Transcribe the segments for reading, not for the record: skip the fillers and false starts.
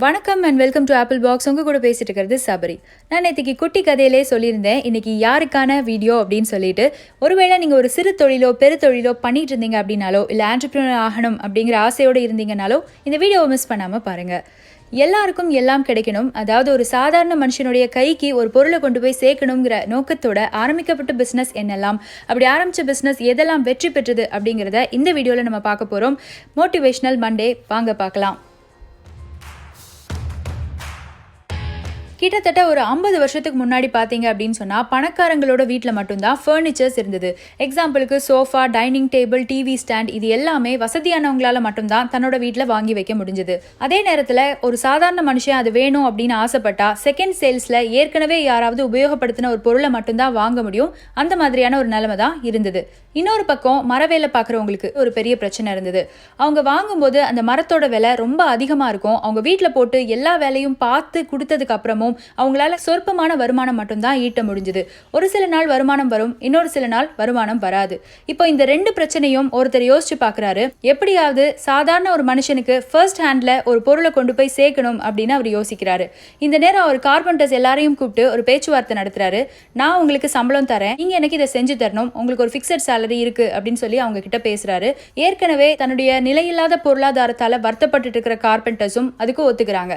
வணக்கம் and welcome to AppleBox. உங்க கூட பேசிட்டு இருக்கிறது சபரி. நான் நேற்றுக்கு குட்டி கதையிலே சொல்லியிருந்தேன் இன்னைக்கு யாருக்கான வீடியோ அப்படின்னு சொல்லிட்டு. ஒருவேளை நீங்கள் ஒரு சிறு தொழிலோ பெருத்தொழிலோ பண்ணிட்டு இருந்தீங்க அப்படின்னாலோ இல்லை ஆண்டர்பிரினர் ஆகணும் அப்படிங்கிற ஆசையோடு இருந்தீங்கனாலோ இந்த வீடியோவை மிஸ் பண்ணாமல் பாருங்கள். எல்லாருக்கும் எல்லாம் கிடைக்கணும், அதாவது ஒரு சாதாரண மனுஷனுடைய கைக்கு ஒரு பொருளை கொண்டு போய் சேர்க்கணுங்கிற நோக்கத்தோட ஆரம்பிக்கப்பட்ட பிஸ்னஸ் என்னெல்லாம், அப்படி ஆரம்பித்த பிஸ்னஸ் எதெல்லாம் வெற்றி பெற்றது அப்படிங்கிறத இந்த வீடியோவில் நம்ம பார்க்க போகிறோம். மோட்டிவேஷனல் மண்டே, வாங்க பார்க்கலாம். கிட்டத்தட்ட ஒரு 50 வருஷத்துக்கு முன்னாடி பார்த்தீங்க அப்படின்னு சொன்னால் பணக்காரங்களோட வீட்டில் மட்டும்தான் ஃபர்னிச்சர்ஸ் இருந்தது. எக்ஸாம்பிளுக்கு sofa, dining table, TV stand, இது எல்லாமே வசதியானவங்களால மட்டும்தான் தன்னோட வீட்டில் வாங்கி வைக்க முடிஞ்சது. அதே நேரத்தில் ஒரு சாதாரண மனுஷன் அது வேணும் அப்படின்னு ஆசைப்பட்டா செகண்ட் சேல்ஸில் ஏற்கனவே யாராவது உபயோகப்படுத்தின ஒரு பொருளை மட்டும்தான் வாங்க முடியும். அந்த மாதிரியான ஒரு நிலைமை தான் இருந்தது. இன்னொரு பக்கம் மரவேலை பார்க்குறவங்களுக்கு ஒரு பெரிய பிரச்சனை இருந்தது. அவங்க வாங்கும்போது அந்த மரத்தோட விலை ரொம்ப அதிகமாக இருக்கும். அவங்க வீட்டில் போட்டு எல்லா வேலையும் பார்த்து கொடுத்ததுக்கு அப்புறமும் அவங்களால சொற்பமான வருமானம் மட்டும்தான் ஈட்ட முடிஞ்சது. ஒரு சில நாள் வருமானம் வரும், இன்னொரு சில நாள் வருமானம் வராது. இப்போ இந்த ரெண்டு பிரச்சனையும் ஒருத்தர் யோசிச்சு பார்க்குறாரு. எப்படியாவது சாதாரண ஒரு மனுஷனுக்கு ஃபர்ஸ்ட் ஹேண்ட்ல ஒரு பொருளை கொண்டு போய் சேர்க்கணும் அப்படின்னு அவர் யோசிக்கிறாரு. இந்த நேரம் அவர் கார்பெண்டர்ஸ் எல்லாரையும் கூப்பிட்டு ஒரு பேச்சுவார்த்தை நடத்துறாரு. நான் உங்களுக்கு சம்பளம் தரேன், நீங்க எனக்கு இதை செஞ்சு தரணும், உங்களுக்கு ஒரு ஃபிக்ஸட் சேலரி இருக்கு அப்படின்னு சொல்லி அவங்க கிட்ட பேசுறாரு. ஏற்கனவே தன்னுடைய நிலையில்லாத பொருளாதாரத்தால வருத்தப்பட்டு இருக்கிற கார்பெண்டர்ஸும் அதுக்கு ஒத்துக்கிறாங்க.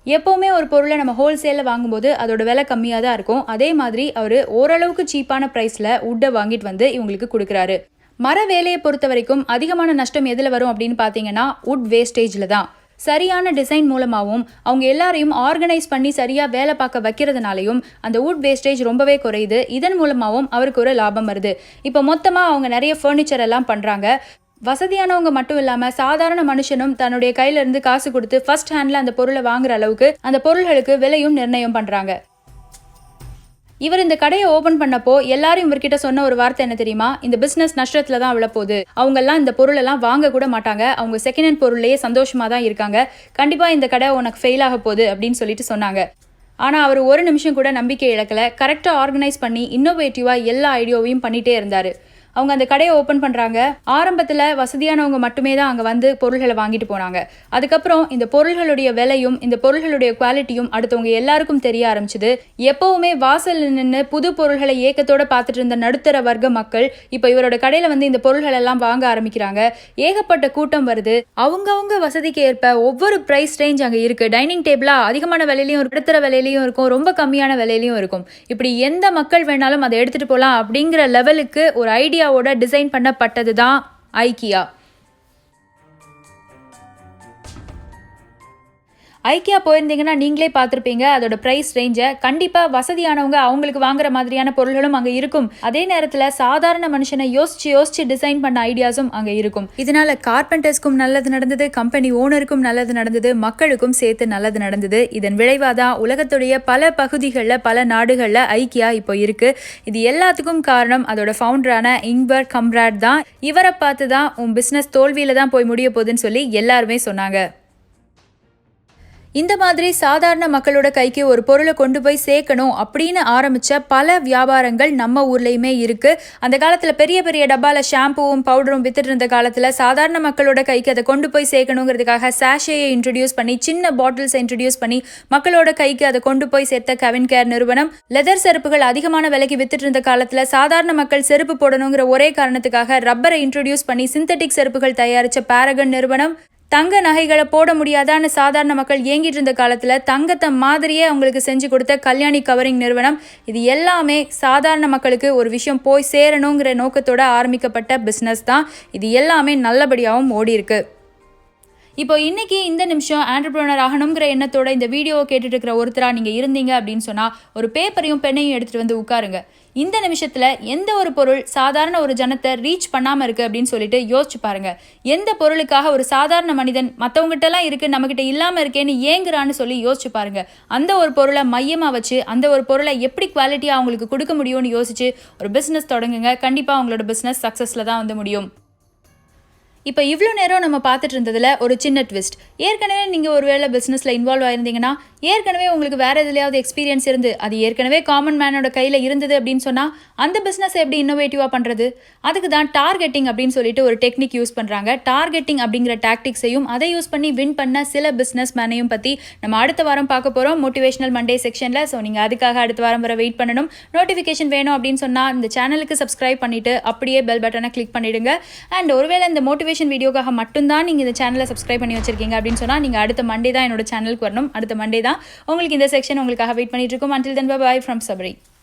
எப்போவுமே ஒரு பொருளை நம்ம ஹோல்சேலில் வாங்கும்போது அதோட விலை கம்மியாக தான் இருக்கும். அதே மாதிரி அவர் ஓரளவுக்கு சீப்பான ப்ரைஸில் உட்டை வாங்கிட்டு வந்து இவங்களுக்கு கொடுக்குறாரு. மர வேலையை பொறுத்த வரைக்கும் அதிகமான நஷ்டம் எதில் வரும் அப்படின்னு பார்த்தீங்கன்னா உட் வேஸ்டேஜில் தான். சரியான டிசைன் மூலமாகவும் அவங்க எல்லாரையும் ஆர்கனைஸ் பண்ணி சரியாக வேலை பார்க்க வைக்கிறதுனாலையும் அந்த உட் வேஸ்டேஜ் ரொம்பவே குறையுது. இதன் மூலமாகவும் அவருக்கு ஒரு லாபம் வருது. இப்போ மொத்தமாக அவங்க நிறைய ஃபர்னிச்சர் எல்லாம் பண்ணுறாங்க. வசதியானவங்க மட்டும் இல்லாமல் சாதாரண மனுஷனும் தன்னுடைய கையிலிருந்து காசு கொடுத்து ஃபர்ஸ்ட் ஹேண்டில் அந்த பொருளை வாங்குற அளவுக்கு அந்த பொருள்களுக்கு விலையும் நிர்ணயம் பண்ணுறாங்க. இவர் இந்த கடையை ஓபன் பண்ணப்போ எல்லாரும் இவர்கிட்ட சொன்ன ஒரு வார்த்தை என்ன தெரியுமா? இந்த பிசினஸ் நஷ்டத்துல தான் விழப்போகுது, அவங்கெல்லாம் இந்த பொருள் எல்லாம் வாங்க கூட மாட்டாங்க, அவங்க செகண்ட் ஹேண்ட் பொருள்லேயே சந்தோஷமா தான் இருக்காங்க, கண்டிப்பா இந்த கடை உனக்கு ஃபெயில் ஆக போகுது அப்படின்னு சொல்லிட்டு சொன்னாங்க. ஆனால் அவர் ஒரு நிமிஷம் கூட நம்பிக்கை இழக்கலை. கரெக்டாக ஆர்கனைஸ் பண்ணி இன்னோவேட்டிவாக எல்லா ஐடியாவையும் பண்ணிகிட்டே இருந்தார். அவங்க அந்த கடையை ஓப்பன் பண்ணுறாங்க. ஆரம்பத்தில் வசதியானவங்க மட்டுமே தான் அங்கே வந்து பொருள்களை வாங்கிட்டு போனாங்க. அதுக்கப்புறம் இந்த பொருள்களுடைய விலையும் இந்த பொருள்களுடைய குவாலிட்டியும் அடுத்தவங்க எல்லாருக்கும் தெரிய ஆரம்பிச்சுது. எப்போவுமே வாசல் நின்று புது பொருள்களை ஏக்கத்தோடு பார்த்துட்டு இருந்த நடுத்தர வர்க்க மக்கள் இப்போ இவரோட கடையில் வந்து இந்த பொருள்கள் எல்லாம் வாங்க ஆரம்பிக்கிறாங்க. ஏகப்பட்ட கூட்டம் வருது. அவங்கவுங்க வசதிக்கு ஏற்ப ஒவ்வொரு ப்ரைஸ் ரேஞ்ச் அங்கே இருக்குது. டைனிங் டேபிளாக அதிகமான விலையிலையும் நடுத்தர விலையிலையும் இருக்கும், ரொம்ப கம்மியான விலையிலையும் இருக்கும். இப்படி எந்த மக்கள் வேணாலும் அதை எடுத்துகிட்டு போகலாம் அப்படிங்கிற லெவலுக்கு ஒரு ஐடியா டிசைன் பண்ணப்பட்டது தான் IKEA. IKEA போயிருந்தீங்கன்னா நீங்களே பார்த்துருப்பீங்க அதோட ப்ரைஸ் ரேஞ்சை. கண்டிப்பாக வசதியானவங்க அவங்களுக்கு வாங்குற மாதிரியான பொருள்களும் அங்கே இருக்கும். அதே நேரத்தில் சாதாரண மனுஷனை யோசிச்சு டிசைன் பண்ண ஐடியாஸும் அங்கே இருக்கும். இதனால கார்பெண்டர்ஸ்க்கும் நல்லது நடந்தது, கம்பெனி ஓனருக்கும் நல்லது நடந்தது, மக்களுக்கும் சேர்த்து நல்லது நடந்தது. இதன் விளைவாக தான் உலகத்துடைய பல பகுதிகளில் பல நாடுகளில் IKEA இப்போ இருக்கு. இது எல்லாத்துக்கும் காரணம் அதோட ஃபவுண்டரான INGVAR KAMPRAD தான். இவரை பார்த்து தான் உன் பிஸ்னஸ் தோல்வியில தான் போய் முடிய போகுதுன்னு சொல்லி எல்லாருமே சொன்னாங்க. இந்த மாதிரி சாதாரண மக்களோட கைக்கு ஒரு பொருளை கொண்டு போய் சேர்க்கணும் அப்படின்னு ஆரம்பித்த பல வியாபாரங்கள் நம்ம ஊர்லேயுமே இருக்குது. அந்த காலத்தில் பெரிய பெரிய டப்பாவில் ஷாம்புவும் பவுடரும் வித்துட்டு இருந்த காலத்தில் சாதாரண மக்களோட கைக்கு அதை கொண்டு போய் சேர்க்கணுங்கிறதுக்காக சாஷேயை இன்ட்ரடியூஸ் பண்ணி சின்ன பாட்டில்ஸை இன்ட்ரடியூஸ் பண்ணி மக்களோட கைக்கு அதை கொண்டு போய் சேர்த்த கவின் கேர் நிறுவனம். லெதர் செருப்புகள் அதிகமான விலைக்கு வித்துட்டு இருந்த காலத்தில் சாதாரண மக்கள் செருப்பு போடணுங்கிற ஒரே காரணத்துக்காக ரப்பரை இன்ட்ரடியூஸ் பண்ணி சிந்தட்டிக் செருப்புகள் தயாரித்த பாரகன் நிறுவனம். தங்க நகைகளை போட முடியாதான்னு சாதாரண மக்கள் ஏங்கிட்டு இருந்த காலத்தில் தங்கத்தை மாதிரியே அவங்களுக்கு செஞ்சு கொடுத்த கல்யாணி கவரிங் நிறுவனம். இது எல்லாமே சாதாரண மக்களுக்கு ஒரு விஷயம் போய் சேரணுங்கிற நோக்கத்தோட ஆரம்பிக்கப்பட்ட பிஸ்னஸ் தான். இது எல்லாமே நல்லபடியாகவும் ஓடி இருக்கு. இப்போ இன்னைக்கு இந்த நிமிஷம் ஆண்டர்பிரினர் ஆகணுங்கிற எண்ணத்தோட இந்த வீடியோவை கேட்டுட்டு இருக்கிற ஒருத்தராக நீங்கள் இருந்தீங்க அப்படின்னு சொன்னால் ஒரு பேப்பரையும் பெண்ணையும் எடுத்துகிட்டு வந்து உட்காருங்க. இந்த நிமிஷத்தில் எந்த ஒரு பொருள் சாதாரண ஒரு ஜனத்தை ரீச் பண்ணாமல் இருக்குது அப்படின்னு சொல்லிட்டு யோசிச்சு பாருங்க. எந்த பொருளுக்காக ஒரு சாதாரண மனிதன் மற்றவங்ககிட்டலாம் இருக்குது நம்மகிட்ட இல்லாமல் இருக்கேன்னு ஏங்குறான்னு சொல்லி யோசிச்சு பாருங்க. அந்த ஒரு பொருளை மையமாக வச்சு அந்த ஒரு பொருளை எப்படி குவாலிட்டியாக அவங்களுக்கு கொடுக்க முடியும்னு யோசிச்சு ஒரு பிஸ்னஸ் தொடங்குங்க. கண்டிப்பாக அவங்களோட பிஸ்னஸ் சக்ஸஸில் தான் வந்து முடியும். இப்போ இவ்வளோ நேரம் நம்ம பார்த்துட்டு இருந்ததில் ஒரு சின்ன ட்விஸ்ட். ஏற்கனவே நீங்கள் ஒரு வேளை பிஸ்னஸில் இன்வால்வ் ஆயிருந்தீங்கன்னா ஏற்கனவே உங்களுக்கு வேறு எதுலையாவது எக்ஸ்பீரியன்ஸ் இருந்து அது ஏற்கனவே காமன் மேனோட கையில் இருந்தது அப்படின்னு சொன்னால் அந்த பிஸ்னஸ் எப்படி இன்னோவேட்டிவாக பண்ணுறது? அதுக்கு தான் டார்கெட்டிங் அப்படின்னு சொல்லிட்டு ஒரு டெக்னிக் யூஸ் பண்ணுறாங்க. டார்கெட்டிங் அப்படிங்கிற டாக்டிக்ஸையும் அதை யூஸ் பண்ணி வின் பண்ண சில பிஸ்னஸ் மேனையும் பற்றி நம்ம அடுத்த வாரம் பார்க்க போகிறோம் மோட்டிவேஷனல் மண்டே செக்ஷனில். ஸோ நீங்கள் அதுக்காக அடுத்த வாரம் வர வெயிட் பண்ணணும். நோட்டிஃபிகேஷன் வேணும் அப்படின்னு சொன்னால் இந்த சேனலுக்கு சப்ஸ்கிரைப் பண்ணிவிட்டு அப்படியே பெல் பட்டனை கிளிக் பண்ணிவிடுங்க. அண்ட் ஒருவேளை இந்த மோட்டிவேஷன் வீடியோக்காக மட்டும்தான் நீங்கள் இந்த சேனலை சப்ஸ்கிரைப் பண்ணி வச்சிருக்கீங்க அப்படின்னு சொன்னால் நீங்கள் அடுத்த மண்டே தான் என்னோட சேனலுக்கு வரணும். அடுத்த மண்டே தான் உங்களுக்கு இந்த செக்ஷன் உங்களுக்காக வெயிட் பண்ணிட்டு இருக்கும். Until then, bye bye from Sabari.